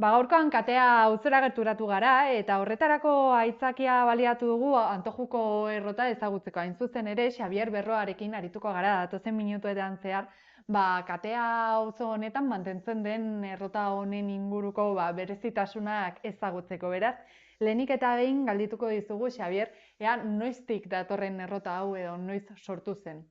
Gaurkoan katea auzora gerturatu gara eta horretarako aitzakia baliatu dugu Antojuko errota ezagutzeko. Hain zuzen ere, Xabier Berroarekin arituko gara datozen minutuetan zehar, katea auzo honetan mantentzen den errota honen inguruko berezitasunak ezagutzeko. Beraz, lehenik eta behin galdituko dizugu, Xabier, ea noiztik datorren errota hau edo noiz sortu zen?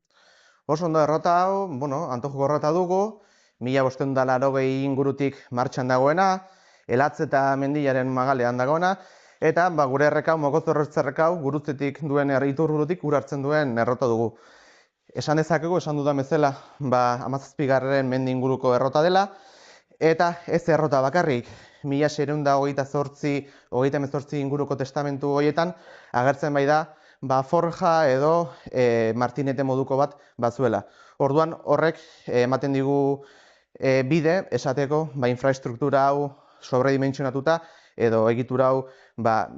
Oso ondo errota hau, Antojuko errota dugu, 1580 ingurutik martxan dagoena, Elatz eta Mendillaren magalean dagoena, eta gure errekau, Mokozorrotzerrekau, gurutzetik duen iturburutik hartzen duen errota dugu. Esan dezakegu, esan dudan bezala, 17. mendi inguruko errota dela, eta ez errota bakarrik, 1628 inguruko testamentu horietan, agertzen bai da, forja edo martinete moduko bat bazuela. Orduan horrek ematen digu bide esateko infrastruktura hau sobredimentsionatuta edo egitura hau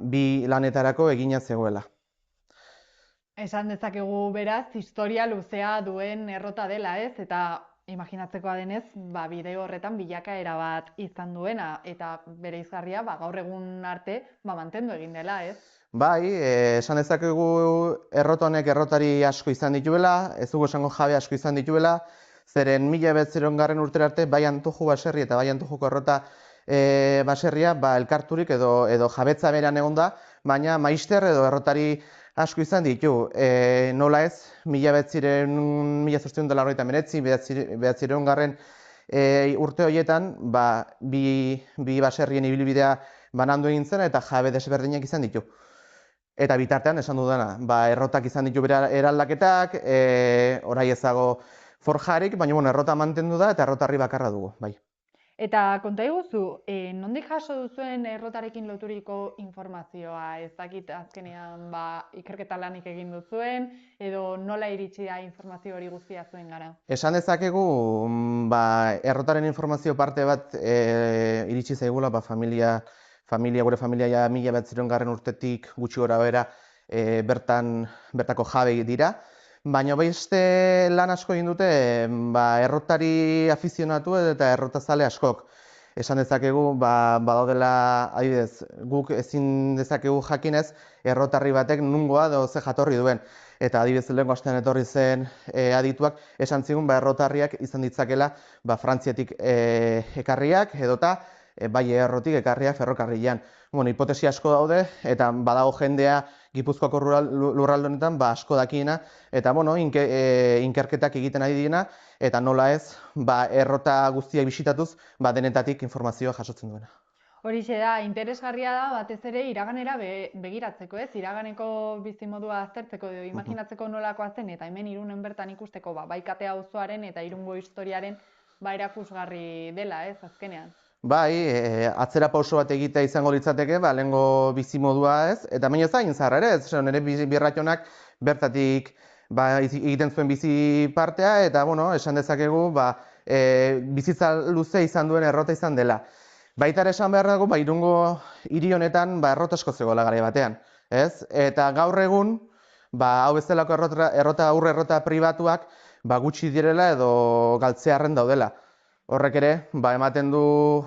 bi lanetarako egina zegoela. Esan dezakegu beraz, historia luzea duen errota dela, ez? Eta imaginatzeko denez, bideo horretan bilakaera bat izan duena eta bereizgarria gaur egun arte mantendu egin dela, ez? Bai, esan dezakegu errota honek errotari asko izan dituela, ez dugu esango jabe asko izan dituela, zeren 1900 urtera arte bai Antoju baserri eta bai Antojuko errota baserria elkarturik edo jabetza berean egon da, baina maister edo errotari asko izan ditu. Nola ez, 1889 urte horietan bi baserrien ibilbidea banandu egin zen eta jabe desberdinak izan ditu. Eta bitartean esan dudana, errotak izan ditu bere eraldaketak, orai ezago forjarik, baina errota mantendu da eta errotarri bakarra dugu, bai. Eta konta iguzu, nondik jaso duzuen errotarekin loturiko informazioa? Ez dakit azkenean ikerketa lanik egin duzuen, edo nola iritsi da informazio hori guztia zuen gara? Esan dezakegu, errotaren informazio parte bat iritsi zaigula, gure familia 1900 urtetik gutxi gora bera bertako jabe dira. Baina beste lan asko egin dute errotari afizionatu eta errotazale askok. Esan dezakegu, badaudela, adibidez, guk ezin dezakegu jakinez, errotarri batek nungoa edo ze jatorri duen. Eta adibidez, lehenko astean etorri zen adituak, esan zigun, errotarriak izan ditzakela Frantziatik ekarriak, edota bai errotik ekarriak ferrokarrilean. Hipotesi asko daude, eta badago jendea Gipuzkoako lurralde honetan asko dakiena, eta inkerketak egiten ari diena, eta nola ez, errota guztiak bisitatuz, denetatik informazioa jasotzen duena. Horixe da, interesgarria da batez ere iraganera begiratzeko, ez? Iraganeko bizimodua aztertzeko edo imaginatzeko nolakoa zen, eta hemen Irunen bertan ikusteko bai katea auzoaren eta Irungo historiaren erakusgarri dela, ez, azkenean. Bai, atzera pauso bat egitea izango litzateke, lehengo bizimodua ez, eta baina ez da egin zaharra ere, ez, nire birrationak bertatik egiten zuen bizi partea, eta esan dezakegu bizitza luze izan duen errota izan dela. Baita ere esan behar dago, Irungo hiri honetan errota asko zegoela garai batean, ez? Eta gaur egun, hau bezalako errota pribatuak gutxi direla edo galtzearren daudela. Horrek ere, ematen du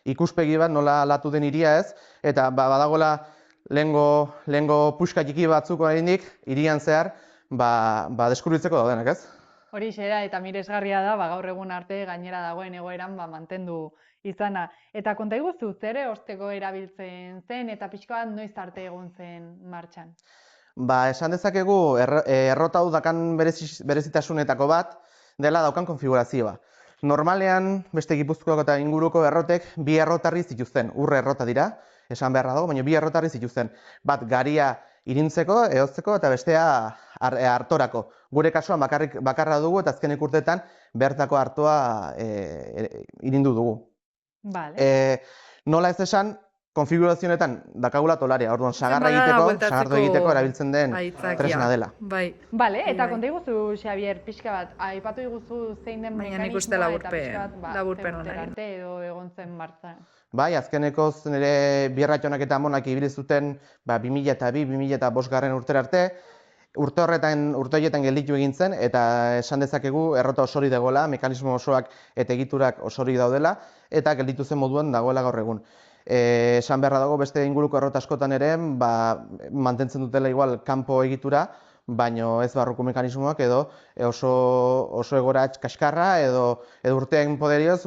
ikuspegi bat nola alatu den hiria ez, eta badagoela lehengo puska txiki batzuk oraindik hirian zehar deskubritzeko daudenak, ez? Horixe da, eta miresgarria da, gaur egun arte gainera dagoen egoeran mantendu izana. Eta konta iguzu, zer eosteko erabiltzen zen eta pixka bat noiz arte egon zen martxan? Esan dezakegu errota hau dakan berezitasunetako bat dela daukan konfigurazioa. Normalean, beste Gipuzkoako eta inguruko errotek bi errotarri zituzten, urre errota dira, esan beharra dago, baina bi errotarri zituzten. Bat garia irintzeko, ehotzeko eta bestea hartorako. Gure kasuan bakarra dugu eta azkenek urteetan bertako hartoa irindu dugu. Nola ez esan, konfigurazionetan dakagula tolaria, orduan sagardo egiteko erabiltzen den tresna dela. Bale, eta konta iguzu, Xabier, pixka bat, aipatu iguzu zein den mekanismoa eta pixka bat arte edo egon zen martxan. Bai, azkenekoz nire birrationak eta amonak ibili zuten 2002-2005 urtera arte, urte horietan gelditu egin zen, eta esan dezakegu errota osori dagoela, mekanismo osoak eta egiturak osori daudela, eta gelditu zen moduan dagoela gaur egun. Esan beharra dago beste inguruko errota askotan ere, mantentzen dutela igual kanpo egitura, baino ez barruko mekanismoak edo oso egoera kaskarra edo urteen poderioz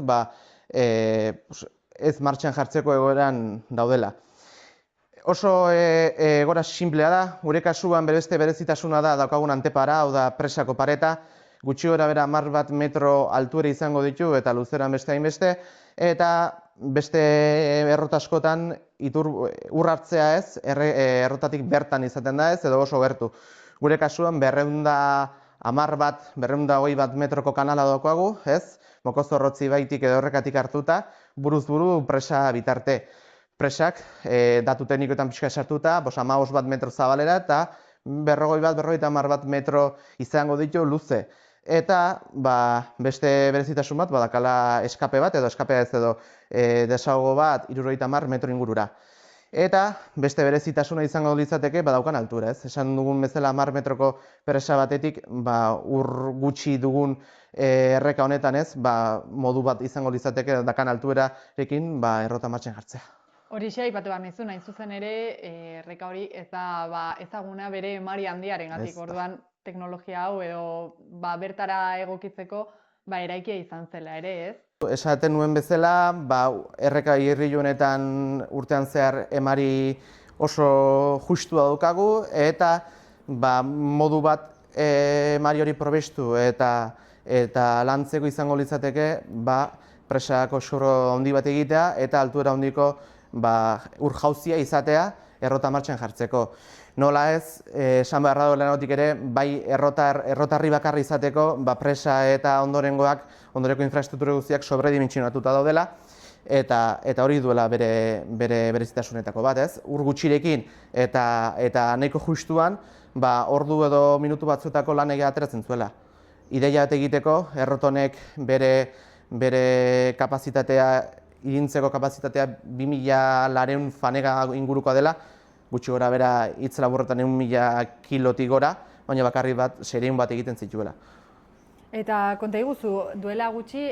ez martxan jartzeko egoeran daudela. Oso egoera sinplea da, gure kasuan beste berezitasuna da daukagun antepara, hau da presako pareta, gutxi gora bera 10 metro altuera izango ditu eta luzeran beste hainbeste, eta beste errota askotan ur hartzea ez, errotatik bertan izaten da ez, edo oso gertu. Gure kasuan 220 metroko kanala daukagu, ez? Mokozorrotzi baitik edo horrekatik hartuta, buruz buru presa bitarte. Presak, datu teknikoetan pixka esartuta, 15 metro zabalera eta 50 metro izango ditu luze. Eta beste berezitasun bat, badakala eskape bat, edo eskapea ez edo desahogo bat 70 metro ingurura. Eta beste berezitasuna izango litzateke badaukan altura, ez? Esan dugun bezala 10 metroko presa batetik, ur gutxi dugun erreka honetan ez, modu bat izango litzateke dakan alturarekin errota martxan jartzea. Horixe aipatu behar nizun, hain zuzen ere, erreka hori ez da ezaguna bere emari handiarengatik, orduan teknologia hau edo bertara egokitzeko eraikia izan zela ere, ez? Esaten nuen bezala, erreka irrilu honetan urtean zehar emari oso justua daukagu eta modu bat emari hori probestu eta lantzeko izango litzateke presako xurro handi bat egitea eta altuera handiko ur jauzia izatea errota martxan jartzeko. Nola ez, esan beharra dago lehenagotik ere, bai errotarri bakarri izateko, presa eta ondoreko infrastruktura guztiak sobredimentsionatuta daudela, eta hori duela bere berezitasunetako bat, ez? Ur gutxirekin eta nahiko justuan, ordu edo minutu batzuetako lan egia ateratzen zuela. Ideia bat egiteko, errotonek bere kapazitatea, irintzeko kapazitatea 2200 fanega ingurukoa dela, gutxi gora bera hitz laburretan 1.000 kilotik gora, baina bakarrik sereun bat egiten zituela. Eta konta iguzu, duela gutxi,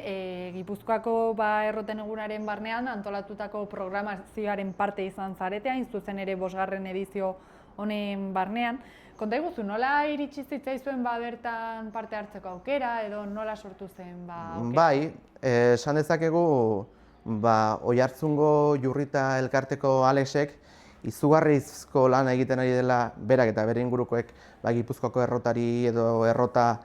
Gipuzkoako erroten egunaren barnean antolatutako programazioaren parte izan zaretea, hain zuzen ere 5. edizio honen barnean. Konta iguzu, nola iritsi zitzaizuen bertan parte hartzeko aukera, edo nola sortu zen aukera? Bai, esan dezakegu, Oiartzungo Jurrita elkarteko Alexek izugarrizko lan egiten ari dela berak eta bere ingurukoek Gipuzkoako errotari edo errota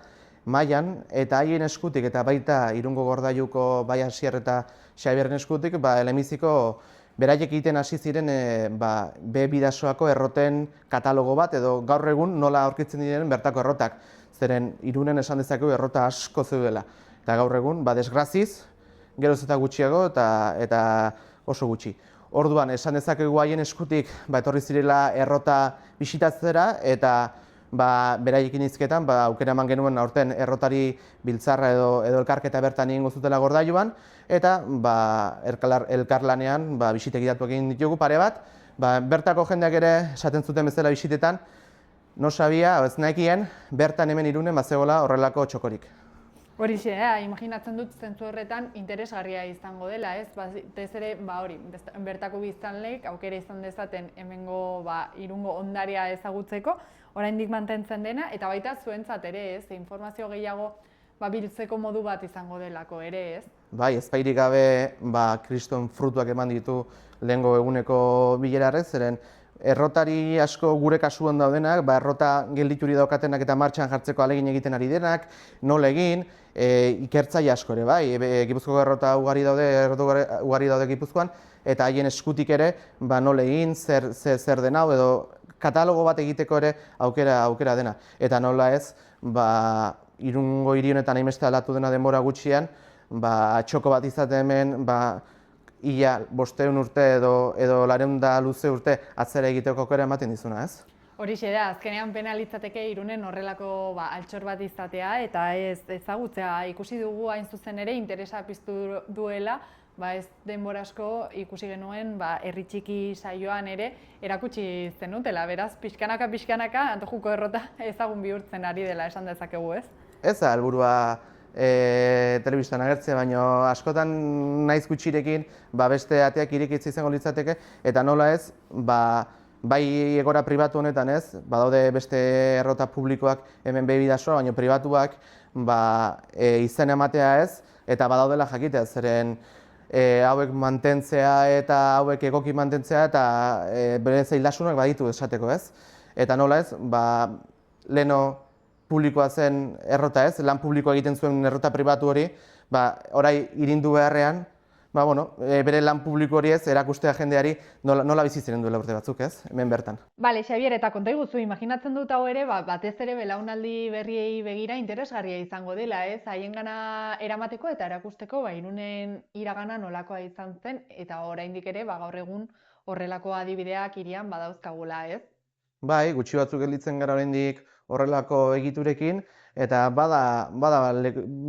mailan, eta haien eskutik eta baita Irungo Gordailuko bai Asier eta Xabierren eskutik elemiziko beraiek egiten hasi ziren B-bidasoako erroten katalogo bat edo gaur egun nola aurkitzen diren bertako errotak. Zeren Irunen esan dezakegu errota asko zeudela. Eta gaur egun, desgraziz, geroz eta gutxiago eta oso gutxi. Orduan, esan dezakegu haien eskutik etorri zirela errota bisitatzera eta beraiekin hizketan aukera eman genuen aurten errotari biltzarra edo elkarketa bertan egingo zutela Gordailuan eta elkarlanean bisita egitatu egin ditugu pare bat. Bertako jendeak ere esaten zuten bezala bisitetan, no sabia, ez nekien, bertan hemen Irunen bazegoela horrelako txokorik. Horixe, imaginatzen dut zentzu horretan interesgarria izango dela, ez? Batez ere, bertako biztanleek aukera izan dezaten hemengo Irungo ondarea ezagutzeko, oraindik mantentzen dena, eta baita zuentzat ere, ez? Informazio gehiago biltzeko modu bat izango delako ere, ez? Bai, ezpairik gabe kriston frutuak eman ditu lehengo eguneko bilerarrez, zeren errotari asko gure kasuan daudenak, errota geldituri daukatenak eta martxan jartzeko ahalegin egiten ari denak, nola egin, ikertzaile asko ere, bai, Gipuzkoako errota ugari daude Gipuzkoan, eta haien eskutik ere, nola egin, zer den hau, edo katalogo bat egiteko ere aukera dena. Eta nola ez, Irungo hiri honetan hainbeste aldatu dena denbora gutxian, txoko bat izaten hemen, ia 500 urte edo 200 luze urte atzera egiteko aukera ematen dizuna, ez? Horixe da, azkenean pena litzateke Irunen horrelako altxor bat izatea eta ez ezagutzea. Ikusi dugu hain zuzen ere interesa piztu duela ez denbora asko ikusi genuen herri txiki saioan ere erakutsi zenutela, beraz, pixkanaka Antojuko errota ezagun bihurtzen ari dela esan dezakegu, ez? Ez da helburua telebistan agertzea, baino askotan naiz gutxirekin beste ateak irekitze izango litzateke, eta nola ez, bai egoera pribatu honetan ez, badaude beste errota publikoak hemen bebidasoa, baino pribatuak izen ematea ez, eta badaudela jakitea, zeren hauek mantentzea eta hauek egoki mantentzea eta bere zailtasunak baditu esateko ez. Eta nola ez, leno publikoa zen errota ez, lan publikoa egiten zuen errota pribatu hori, orai irindu beharrean, bere lan publiko hori ez, erakustea jendeari nola bizi ziren duela urte batzuk ez, hemen bertan. Bale, Xabier, eta konta iguzu, imaginatzen dut hau ere, batez ere belaunaldi berriei begira interesgarria izango dela, ez? Haiengana eramateko eta erakusteko, Irunen iragana nolakoa izan zen, eta oraindik ere, gaur egun horrelako adibideak hirian badauzkagula, ez? Bai, gutxi batzuk gelditzen gara oraindik horrelako egiturekin, eta bada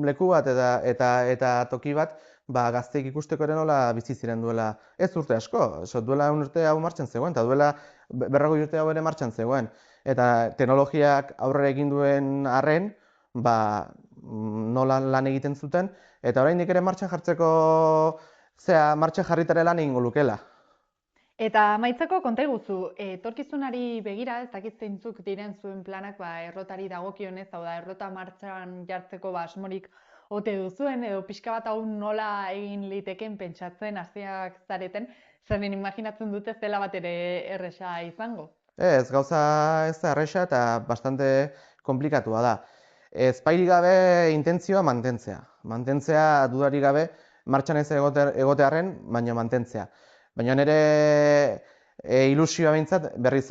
leku bat eta toki bat, gazteek ikusteko ere nola bizi ziren duela ez urte asko, duela 1 urte hau martxan zegoen, eta duela 40 urte hau ere martxan zegoen. Eta teknologiak aurrera egin duen arren, nola lan egiten zuten, eta oraindik ere martxan jartzeko, martxan jarritare lan egingo lukela. Eta amaitzeko konta iguzu, etorkizunari begira, ez dakit zeintzuk diren zuen planak errotari dagokionez, hau da, errota martxan jartzeko asmorik ote duzuen, edo pixka bat hau nola egin liteken pentsatzen hasiak zareten, zeren imaginatzen dut ez dela bat ere erresa izango. Ez, gauza ez da erresa eta bastante komplikatua da. Ezpairik gabe intentzioa mantentzea. Mantentzea dudarik gabe martxan ez egotearren, baina mantentzea. Baina nire ilusioa behintzat, berriz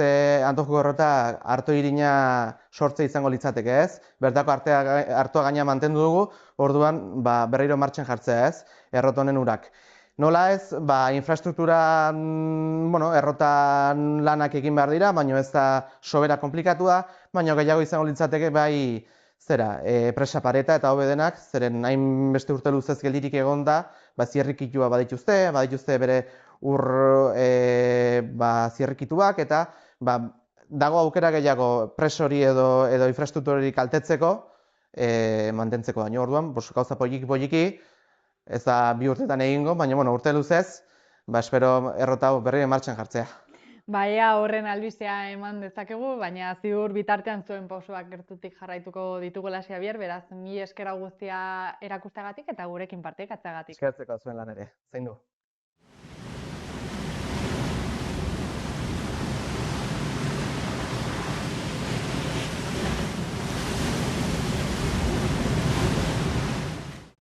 Antojuko errota arto irina sortze izango litzateke ez. Bertako artoa gaina mantendu dugu, orduan berriro martxan jartzea ez, errota honen urak. Nola ez, infrastruktura, errotan lanak egin behar dira, baina ez da sobera komplikatua, baina gehiago izango litzateke presa pareta eta hobe denak, zeren hain beste urte luzez geldirik egon da, zierrikitua badituzte bere zierrikituak, eta dago aukera gehiago presori edo infrastrukturari kaltetzeko, mantentzeko baino orduan, gauza poliki, ez da 2 urtetan egingo, baina urte luzez, espero errota hau berriro martxan jartzea. Ea horren albistea eman dezakegu, baina ziur bitartean zuen pausoak gertutik jarraituko ditugula, Xabier, beraz, mila esker guztia erakusteagatik eta gurekin partekatzeagatik. Eskertzeko zuen lan ere, zaindu.